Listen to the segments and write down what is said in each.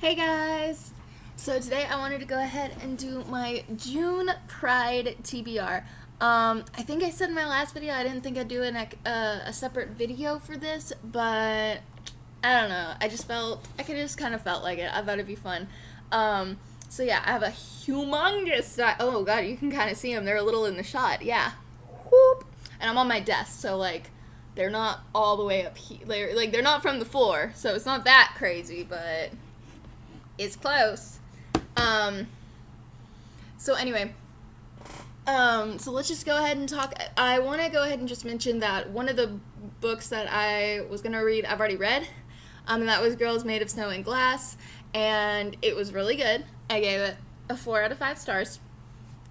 Hey guys! So today I wanted to go ahead and do my June Pride TBR. I think I said in my last video I didn't think I'd do a separate video for this, but I don't know. I just kind of felt like it. I thought it'd be fun. So yeah, I have a humongous, oh god, you can kind of see them. They're a little in the shot, yeah. Whoop! And I'm on my desk, so like, they're not all the way up here. They're not from the floor, so it's not that crazy, but it's close. So anyway, so let's just go ahead and talk. I want to go ahead and just mention that one of the books that I was going to read, I've already read, and that was Girls Made of Snow and Glass, and it was really good. I gave it a 4 out of 5 stars,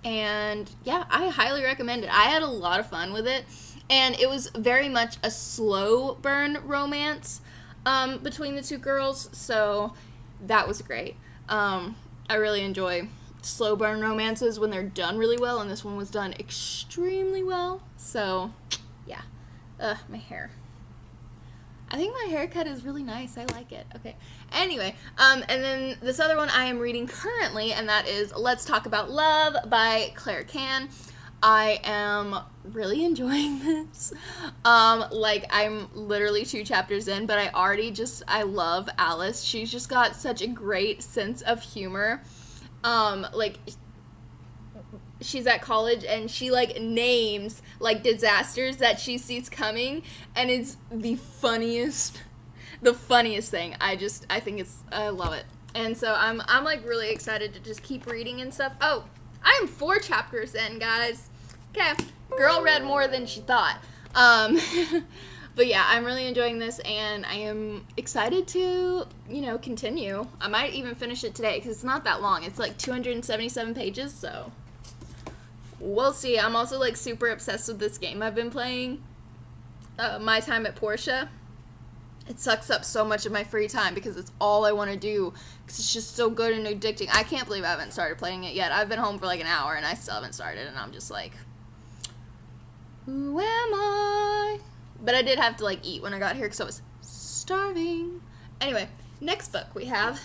and yeah, I highly recommend it. I had a lot of fun with it, and it was very much a slow burn romance between the two girls, so that was great. I really enjoy slow burn romances when they're done really well, and this one was done extremely well. So, yeah. My hair. I think my haircut is really nice. I like it. Okay. Anyway, and then this other one I am reading currently, and that is Let's Talk About Love by Claire Can. I am really enjoying this. I'm literally 2 chapters in, but I love Alice. She's just got such a great sense of humor. She's at college and she names disasters that she sees coming, and it's the funniest thing. I love it. And so I'm really excited to just keep reading and stuff. Oh, I'm 4 chapters in, guys. Okay, girl read more than she thought. But yeah, I'm really enjoying this, and I am excited to, continue. I might even finish it today, because it's not that long. It's 277 pages, so we'll see. I'm also, super obsessed with this game I've been playing, My Time at Portia. It sucks up so much of my free time because it's all I want to do, because it's just so good and addicting. I can't believe I haven't started playing it yet. I've been home for an hour and I still haven't started, and I'm just like, who am I? But I did have to eat when I got here because I was starving. Anyway, next book we have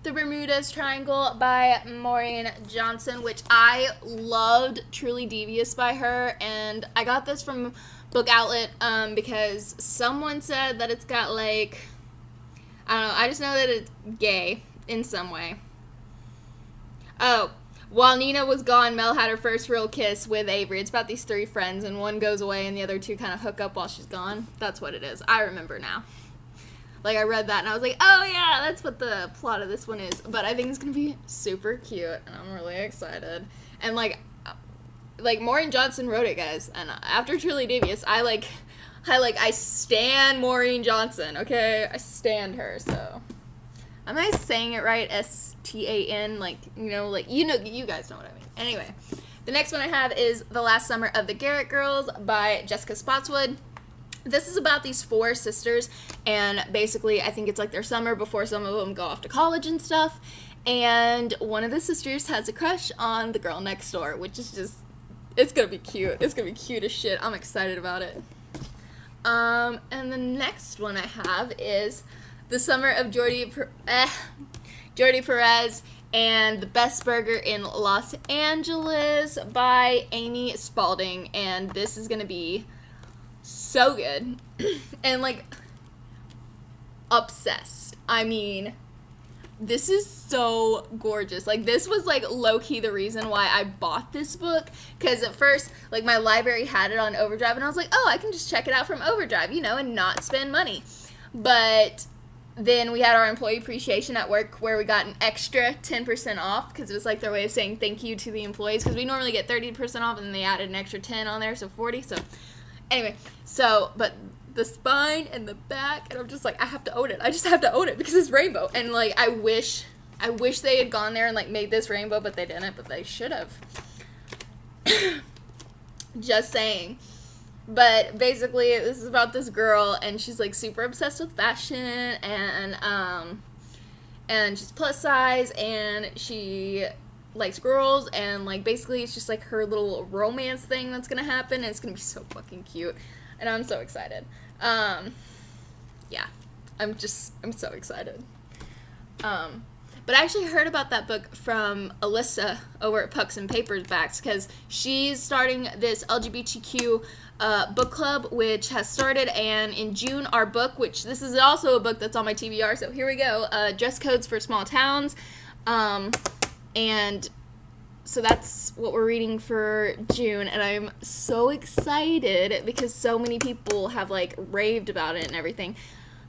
The Bermudez Triangle by Maureen Johnson, which I loved. Truly Devious by her, and I got this from Book Outlet because someone said that it's got I don't know, I just know that it's gay in some way. Oh, while Nina was gone, Mel had her first real kiss with Avery. It's about these 3 friends, and one goes away and the other 2 kind of hook up while she's gone. That's what it is. I remember now. I read that and I was like, oh yeah, that's what the plot of this one is. But I think it's gonna be super cute, and I'm really excited. And Maureen Johnson wrote it, guys, and after Truly Devious, I stan Maureen Johnson, okay? I stand her, so. Am I saying it right? S-T-A-N, you guys know what I mean. Anyway, the next one I have is The Last Summer of the Garrett Girls by Jessica Spotswood. This is about these 4 sisters, and basically I think it's their summer before some of them go off to college and stuff, and one of the sisters has a crush on the girl next door, which is just, it's gonna be cute. It's gonna be cute as shit. I'm excited about it. And the next one I have is The Summer of Jordi Perez and The Best Burger in Los Angeles by Amy Spalding, and this is gonna be so good. And obsessed. I mean, this is so gorgeous. This was low-key the reason why I bought this book, because at first my library had it on Overdrive, and I was like, oh, I can just check it out from Overdrive, and not spend money. But then we had our employee appreciation at work where we got an extra 10% off, because it was their way of saying thank you to the employees, because we normally get 30% off, and then they added an extra 10 on there, so 40. So anyway, but the spine and the back, and I'm just I have to own it. I just have to own it because it's rainbow. And I wish they had gone there and made this rainbow, but they didn't, but they should have. Just saying. But basically this is about this girl, and she's super obsessed with fashion, and she's plus size, and she likes girls, and basically it's just her little romance thing that's gonna happen, and it's gonna be so fucking cute, and I'm so excited. Yeah, I'm so excited. But I actually heard about that book from Alyssa over at Pucks and Paperbacks, because she's starting this LGBTQ book club, which has started, and in June our book, which this is also a book that's on my TBR, so here we go, Dress Codes for Small Towns, and so that's what we're reading for June, and I'm so excited because so many people have like raved about it and everything.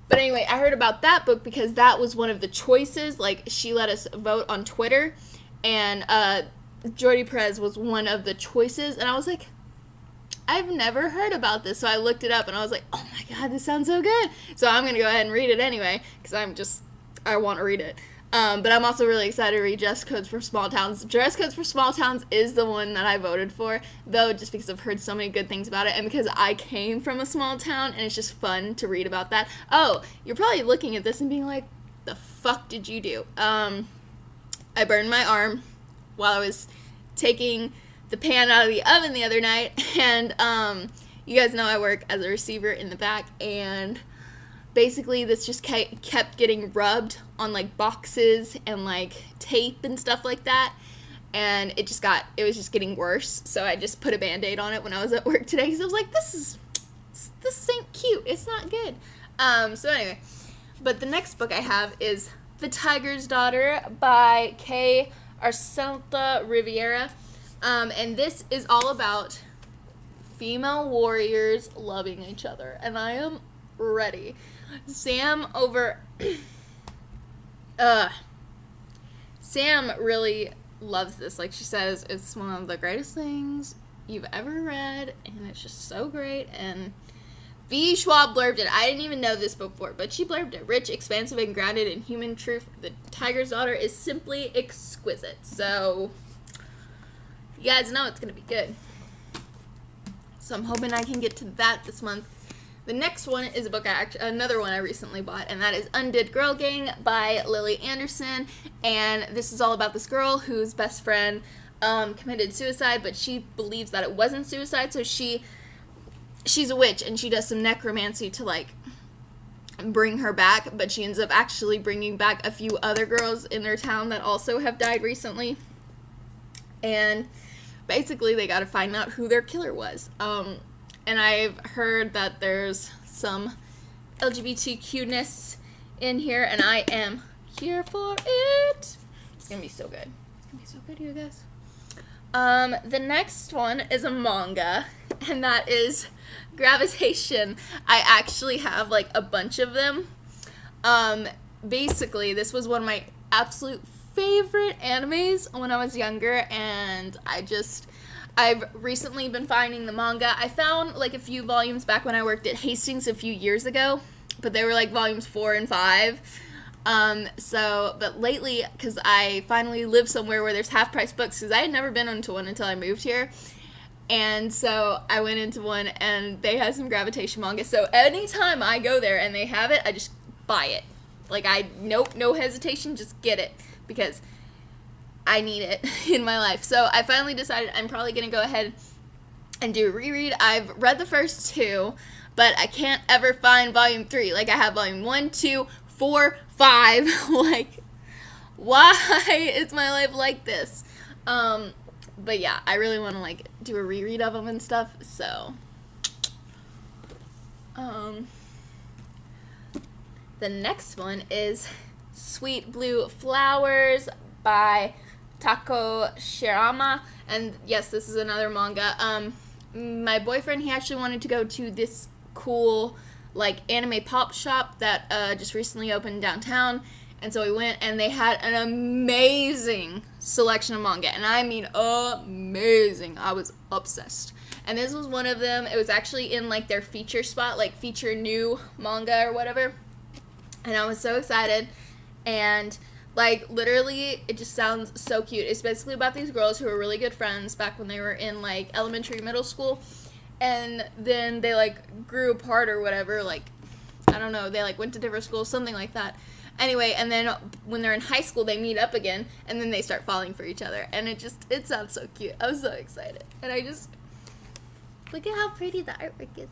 But anyway, I heard about that book because that was one of the choices. Like, she let us vote on Twitter, and Jordi Perez was one of the choices, and I was like, I've never heard about this. So I looked it up, and I was like, oh my god, this sounds so good. So I'm going to go ahead and read it anyway, because I want to read it. But I'm also really excited to read Dress Codes for Small Towns. Dress Codes for Small Towns is the one that I voted for, though, just because I've heard so many good things about it, and because I came from a small town, and it's just fun to read about that. Oh, you're probably looking at this and being like, the fuck did you do? I burned my arm while I was taking the pan out of the oven the other night, and you guys know I work as a receiver in the back, and basically this just kept getting rubbed on like boxes and like tape and stuff like that, and it was just getting worse. So I just put a Band-Aid on it when I was at work today, because I was like, this ain't cute, it's not good. So anyway, but the next book I have is The Tiger's Daughter by Kay Arcenta Rivera, and this is all about female warriors loving each other, and I am ready. Sam really loves this. Like she says, it's one of the greatest things you've ever read, and it's just so great. And V. Schwab blurbed it. I didn't even know this before, but she blurbed it. Rich, expansive, and grounded in human truth, The Tiger's Daughter is simply exquisite. So you guys know it's gonna be good. So I'm hoping I can get to that this month. The next one is a book another one I recently bought, and that is Undead Girl Gang by Lily Anderson, and this is all about this girl whose best friend committed suicide, but she believes that it wasn't suicide, so she's a witch, and she does some necromancy to like bring her back, but she ends up actually bringing back a few other girls in their town that also have died recently, and basically they got to find out who their killer was. And I've heard that there's some LGBTQ-ness in here, and I am here for it. It's going to be so good. It's going to be so good, you guys. The next one is a manga, and that is Gravitation. I actually have, like, a bunch of them. Basically, this was one of my absolute favorite animes when I was younger, and I've recently been finding the manga. I found like a few volumes back when I worked at Hastings a few years ago, but they were like volumes 4 and 5. But lately, because I finally live somewhere where there's half-price books, because I had never been into one until I moved here, and so I went into one, and they had some Gravitation manga, so anytime I go there and they have it, I just buy it. Like, no hesitation, just get it, because I need it in my life. So I finally decided I'm probably going to go ahead and do a reread. I've read the first 2, but I can't ever find volume 3. Like, I have volume 1, 2, 4, 5. Like, why is my life like this? But yeah, I really want to, like, do a reread of them and stuff, so. The next one is Sweet Blue Flowers by Tako Shirama, and yes, this is another manga. My boyfriend, he actually wanted to go to this cool, like, anime pop shop that just recently opened downtown, and so we went, and they had an amazing selection of manga, and I mean amazing. I was obsessed, and this was one of them. It was actually in, like, their feature spot, like, feature new manga or whatever, and I was so excited, and like, literally, it just sounds so cute. It's basically about these girls who were really good friends back when they were in, like, elementary, middle school, and then they, like, grew apart or whatever, like, I don't know, they, like, went to different schools, something like that. Anyway, and then when they're in high school, they meet up again, and then they start falling for each other, and it sounds so cute. I was so excited, and look at how pretty the artwork is.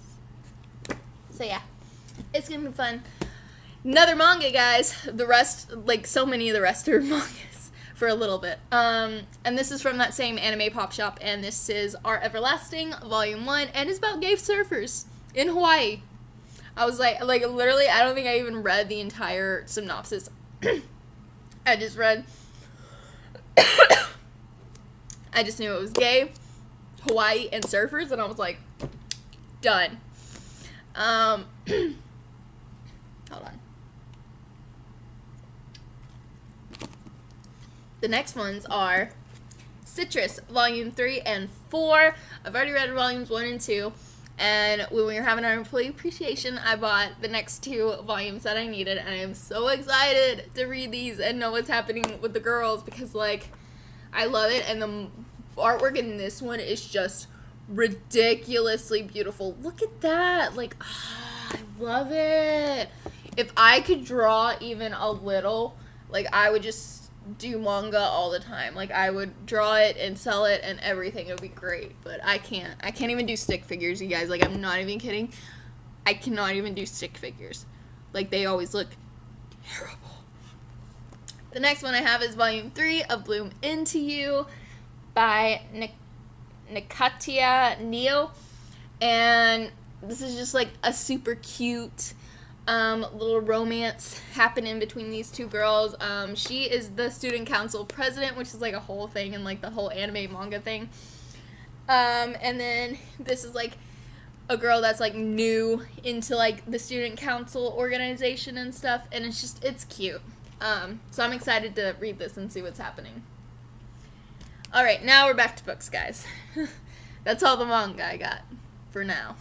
So, yeah, it's gonna be fun. Another manga, guys. The rest, like so many of the rest are mangas for a little bit. And this is from that same anime pop shop, and this is Our Everlasting Volume 1, and it's about gay surfers in Hawaii. I was like literally, I don't think I even read the entire synopsis. I just read, I just knew it was gay, Hawaii, and surfers, and I was like, done. Hold on. The next ones are Citrus, Volume 3 and 4. I've already read Volumes 1 and 2. And when we were having our employee appreciation, I bought the next 2 volumes that I needed. And I am so excited to read these and know what's happening with the girls. Because, like, I love it. And the artwork in this one is just ridiculously beautiful. Look at that. Like, I love it. If I could draw even a little, like, I would just do manga all the time. Like, I would draw it and sell it and everything. It would be great, but I can't even do stick figures, you guys. Like, I'm not even kidding. I cannot even do stick figures. Like, they always look terrible. The next one I have is Volume 3 of Bloom Into You by Nakatia Neo, and this is just like a super cute little romance happening between these 2 girls. She is the student council president, which is like a whole thing and like the whole anime manga thing. And then this is like a girl that's like new into like the student council organization and stuff, and it's cute. So I'm excited to read this and see what's happening. Alright, now we're back to books, guys. That's all the manga I got for now.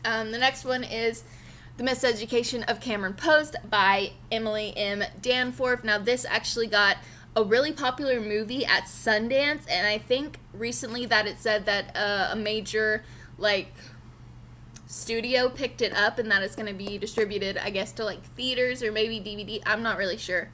The next one is The Miseducation of Cameron Post by Emily M. Danforth. Now, this actually got a really popular movie at Sundance, and I think recently that it said that a major, like, studio picked it up and that it's going to be distributed, I guess, to, like, theaters or maybe DVD. I'm not really sure.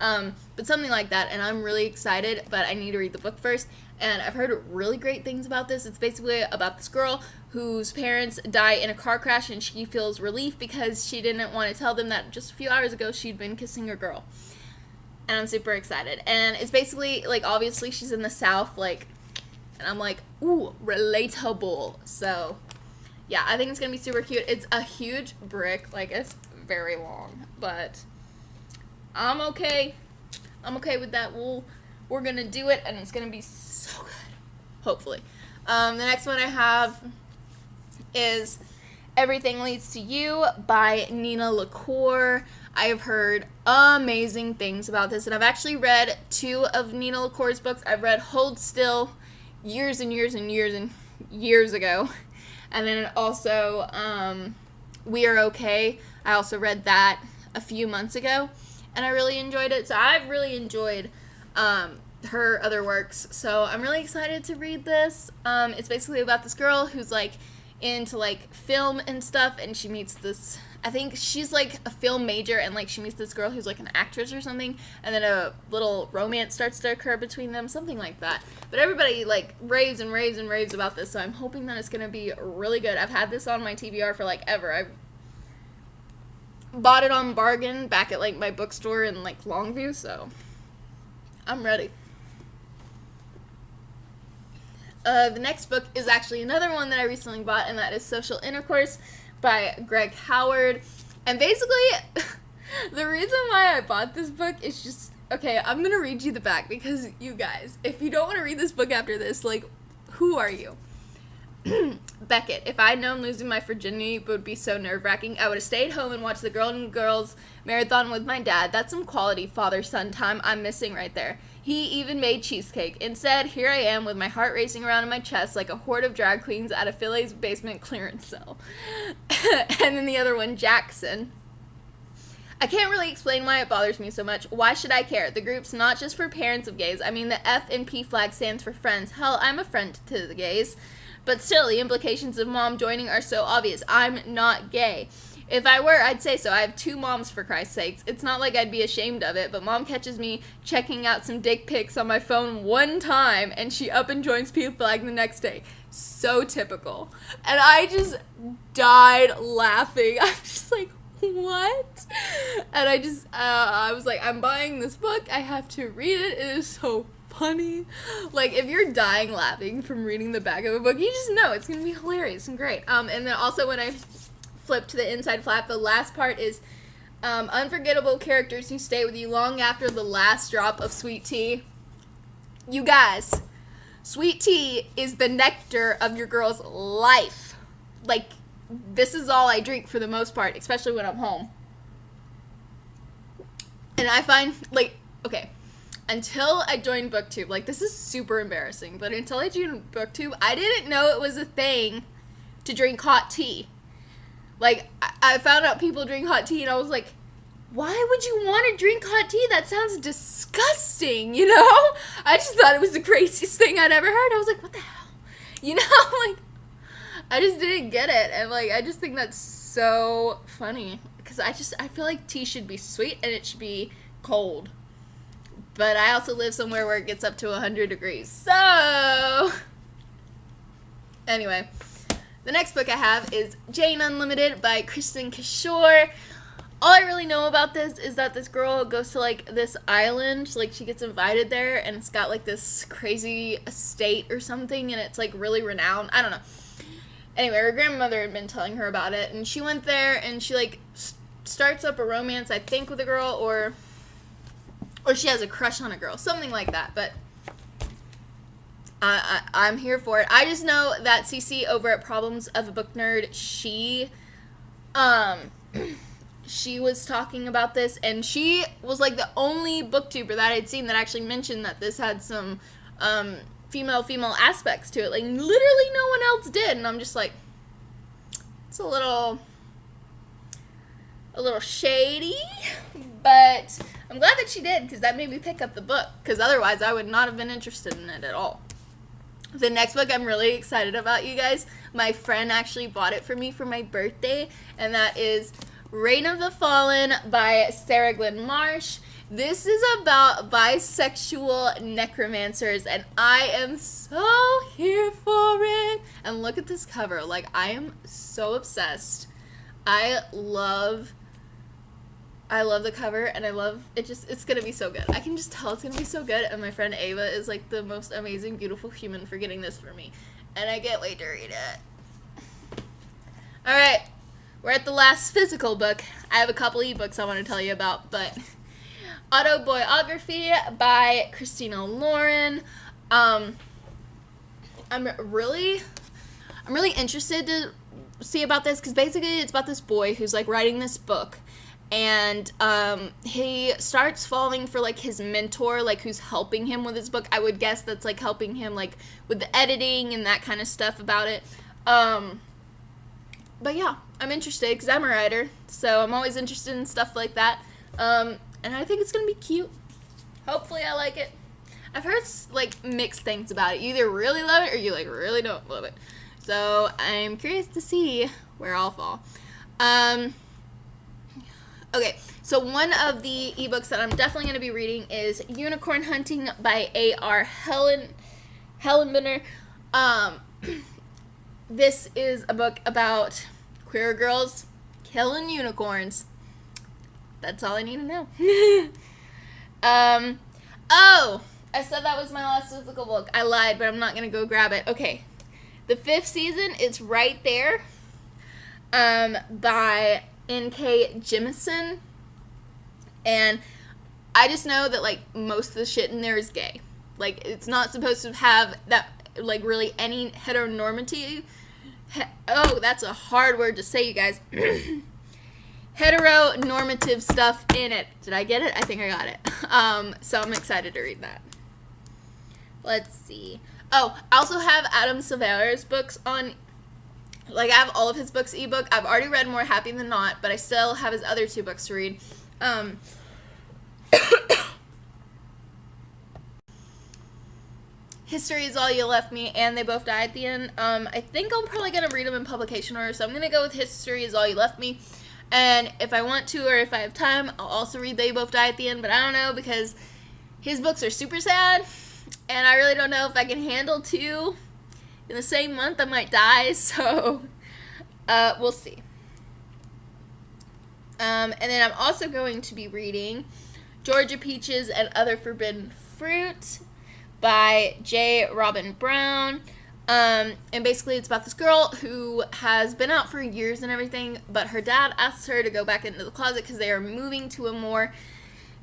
But something like that, and I'm really excited, but I need to read the book first. And I've heard really great things about this. It's basically about this girl whose parents die in a car crash, and she feels relief because she didn't want to tell them that just a few hours ago she'd been kissing a girl. And I'm super excited. And it's basically, like, obviously she's in the South, like, and I'm like, ooh, relatable. So, yeah, I think it's going to be super cute. It's a huge brick. Like, it's very long, but I'm okay. I'm okay with that. We're going to do it, and it's going to be so good. Hopefully. The next one I have is Everything Leads to You by Nina LaCour. I have heard amazing things about this, and I've actually read 2 of Nina LaCour's books. I've read Hold Still years and years and years and years ago, and then also We Are Okay. I also read that a few months ago, and I really enjoyed it. So I've really enjoyed her other works, so I'm really excited to read this. It's basically about this girl who's like into like film and stuff, and she meets this, I think she's like a film major, and like she meets this girl who's like an actress or something, and then a little romance starts to occur between them, something like that. But everybody like raves and raves and raves about this, so I'm hoping that it's gonna be really good. I've had this on my TBR for like ever. I've bought it on bargain back at like my bookstore in like Longview, so I'm ready. The next book is actually another one that I recently bought, and that is Social Intercourse by Greg Howard. And basically, the reason why I bought this book is just, okay, I'm going to read you the back, because you guys, if you don't want to read this book after this, like, who are you? Beckett, if I had known losing my virginity would be so nerve-wracking, I would have stayed home and watched the Girls marathon with my dad. That's some quality father-son time I'm missing right there. He even made cheesecake. Instead, here I am with my heart racing around in my chest like a horde of drag queens at a Philly's basement clearance sale. And then the other one, Jackson. I can't really explain why it bothers me so much. Why should I care? The group's not just for parents of gays. I mean, the F and P flag stands for friends. Hell, I'm a friend to the gays. But still, the implications of mom joining are so obvious. I'm not gay. If I were, I'd say so. I have 2 moms, for Christ's sakes. It's not like I'd be ashamed of it, but mom catches me checking out some dick pics on my phone one time, and she up and joins P flag the next day. So typical. And I just died laughing. I'm just like, what? And I was like, I'm buying this book. I have to read it. It is so funny. Like, if you're dying laughing from reading the back of a book, you just know it's going to be hilarious and great. And then also when I flip to the inside flap, the last part is unforgettable characters who stay with you long after the last drop of sweet tea. You guys, sweet tea is the nectar of your girl's life. Like, this is all I drink for the most part, especially when I'm home. And I find, like, okay, until I joined BookTube, like, this is super embarrassing, but until I joined BookTube, I didn't know it was a thing to drink hot tea. Like, I found out people drink hot tea, and I was like, why would you want to drink hot tea? That sounds disgusting, you know? I just thought it was the craziest thing I'd ever heard. I was like, what the hell? You know, like, I just didn't get it. And, like, I just think that's so funny. Because I feel like tea should be sweet and it should be cold. But I also live somewhere where it gets up to 100 degrees. So, anyway. The next book I have is Jane Unlimited by Kristen Kishore. All I really know about this is that this girl goes to, like, this island. Like, she gets invited there, and it's got, like, this crazy estate or something, and it's, like, really renowned. I don't know. Anyway, her grandmother had been telling her about it, and she went there, and she, like, starts up a romance, I think, with a girl, or she has a crush on a girl. Something like that, but I'm here for it. I just know that Cece over at Problems of a Book Nerd, she was talking about this, and she was like the only booktuber that I'd seen that actually mentioned that this had some female aspects to it. Like, literally no one else did, and I'm just like, it's a little shady, but I'm glad that she did, because that made me pick up the book, because otherwise I would not have been interested in it at all. The next book I'm really excited about, you guys. My friend actually bought it for me for my birthday, and that is Reign of the Fallen by Sarah Glenn Marsh. This is about bisexual necromancers, and I am so here for it. And look at this cover. Like, I am so obsessed. I love the cover, and I love it. It's gonna be so good. I can just tell it's gonna be so good, and my friend Ava is like the most amazing, beautiful human for getting this for me, and I can't wait to read it. Alright, we're at the last physical book. I have a couple ebooks I want to tell you about, but Autobiography by Christina Lauren. I'm really interested to see about this, because basically it's about this boy who's like writing this book, and he starts falling for like his mentor, like who's helping him with his book. I would guess that's like helping him like with the editing and that kind of stuff about it. But yeah, I'm interested because I'm a writer, so I'm always interested in stuff like that. And I think it's gonna be cute. Hopefully I like it. I've heard like mixed things about it. You either really love it or you like really don't love it. So I'm curious to see where I'll fall. Okay, so one of the ebooks that I'm definitely going to be reading is Unicorn Hunting by A.R. Hellenbender. This is a book about queer girls killing unicorns. That's all I need to know. Oh, I said that was my last physical book. I lied, but I'm not going to go grab it. Okay, the 5th season is right there, by N.K. Jemisin, and I just know that, like, most of the shit in there is gay. Like, it's not supposed to have that, like, really any heteronormative, oh, that's a hard word to say, you guys, heteronormative stuff in it. Did I get it? I think I got it. So I'm excited to read that. Let's see. Oh, I also have Adam Silvera's books on, like, I have all of his books ebook. I've already read More Happy Than Not, but I still have his other 2 books to read. History Is All You Left Me and They Both Die at the End. I think I'm probably going to read them in publication order, so I'm going to go with History Is All You Left Me. And if I want to, or if I have time, I'll also read They Both Die at the End, but I don't know, because his books are super sad, and I really don't know if I can handle 2 in the same month. I might die, so we'll see. And then I'm also going to be reading Georgia Peaches and Other Forbidden Fruit by J. Robin Brown. And basically it's about this girl who has been out for years and everything, but her dad asks her to go back into the closet because they are moving to a more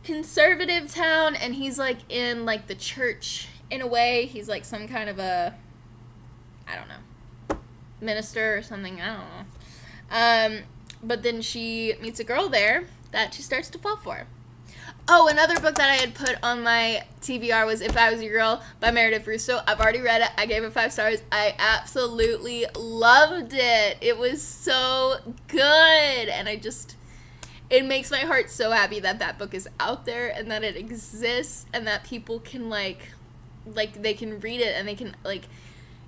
conservative town, and he's like in like the church in a way. He's like some kind of a, I don't know, minister or something, I don't know. But then she meets a girl there that she starts to fall for. Oh, another book that I had put on my TBR was If I Was Your Girl by Meredith Russo. I've already read it. I gave it 5 stars. I absolutely loved it. It was so good. And it makes my heart so happy that that book is out there and that it exists and that people can like they can read it and they can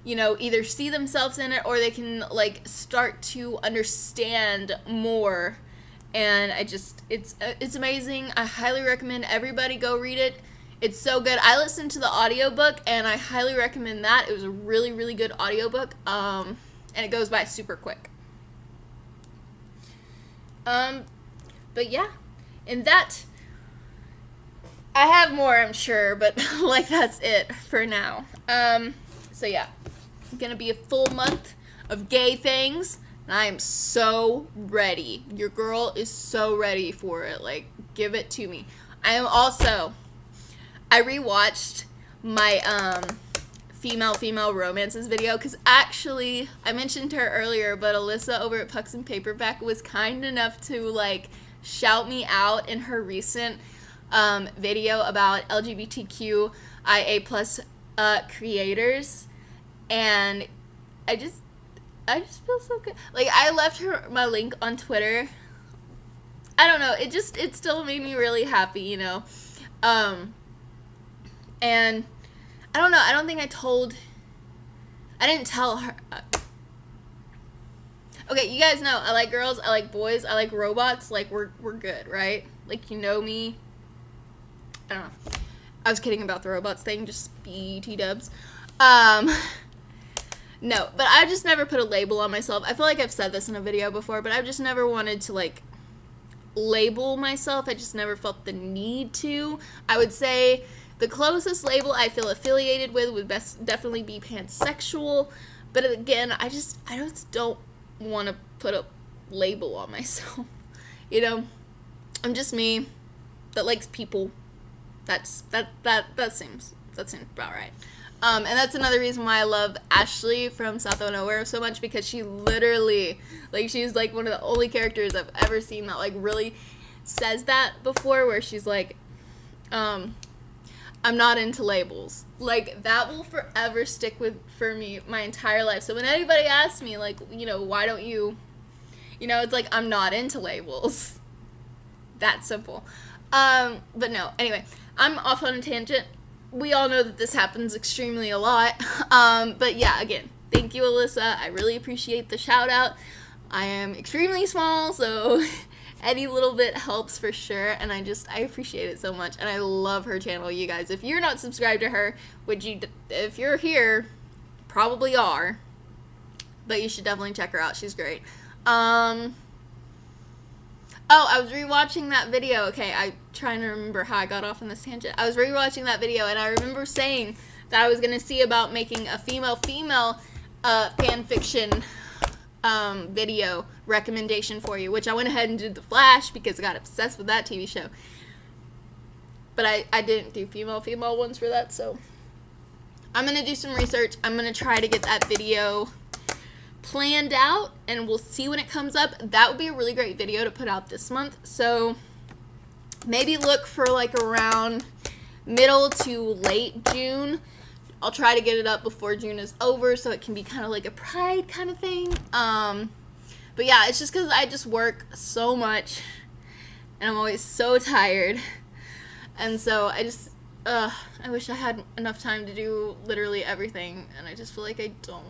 either see themselves in it or they can start to understand more. And it's amazing. I highly recommend everybody go read it. It's so good. I listened to the audiobook and I highly recommend that. It was a really, really good audiobook. And it goes by super quick. But yeah, and that, I have more, I'm sure, but that's it for now. So yeah, it's gonna be a full month of gay things. And I am so ready. Your girl is so ready for it. Give it to me. I rewatched my female romances video because actually I mentioned her earlier, but Alyssa over at Pucks and Paperback was kind enough to shout me out in her recent video about LGBTQIA plus creators, and I just feel so good. I left her my link on Twitter. I don't know. It still made me really happy, And I don't know. I don't think I didn't tell her. Okay, you guys know I like girls. I like boys. I like robots. We're good, right? You know me. I don't know. I was kidding about the robots thing. Just BT dubs. No, but I just never put a label on myself. I feel like I've said this in a video before, but I've just never wanted to, label myself. I just never felt the need to. I would say the closest label I feel affiliated with would definitely be pansexual, but again, I just don't want to put a label on myself. I'm just me that likes people. That seems about right. And that's another reason why I love Ashley from South of Nowhere so much, because she literally, she's one of the only characters I've ever seen that really says that before, where she's I'm not into labels. That will forever stick for me my entire life. So when anybody asks me why don't you, it's I'm not into labels. That simple. But no, anyway, I'm off on a tangent. We all know that this happens extremely a lot. But yeah, again, thank you, Alyssa. I really appreciate the shout out. I am extremely small, so any little bit helps for sure. And I appreciate it so much. And I love her channel, you guys. If you're not subscribed to her, if you're here, probably are. But you should definitely check her out. She's great. Oh, I was rewatching that video. Okay, I'm trying to remember how I got off on this tangent. I was rewatching that video, and I remember saying that I was going to see about making a female fan fiction video recommendation for you, which I went ahead and did The Flash because I got obsessed with that TV show. But I didn't do female ones for that, so I'm going to do some research. I'm going to try to get that video planned out, and we'll see when it comes up. That would be a really great video to put out this month, so maybe look for around middle to late June. I'll try to get it up before June is over so it can be kind of a Pride kind of thing. But yeah, it's just because I just work so much and I'm always so tired, and so I wish I had enough time to do literally everything, and I just feel like I don't.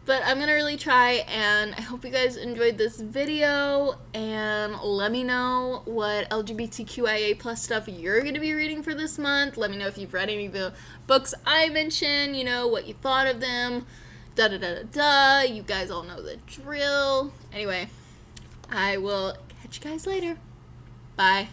But I'm going to really try, and I hope you guys enjoyed this video, and let me know what LGBTQIA plus stuff you're going to be reading for this month. Let me know if you've read any of the books I mentioned, what you thought of them, da-da-da-da-da. You guys all know the drill. Anyway, I will catch catch you guys later. Bye.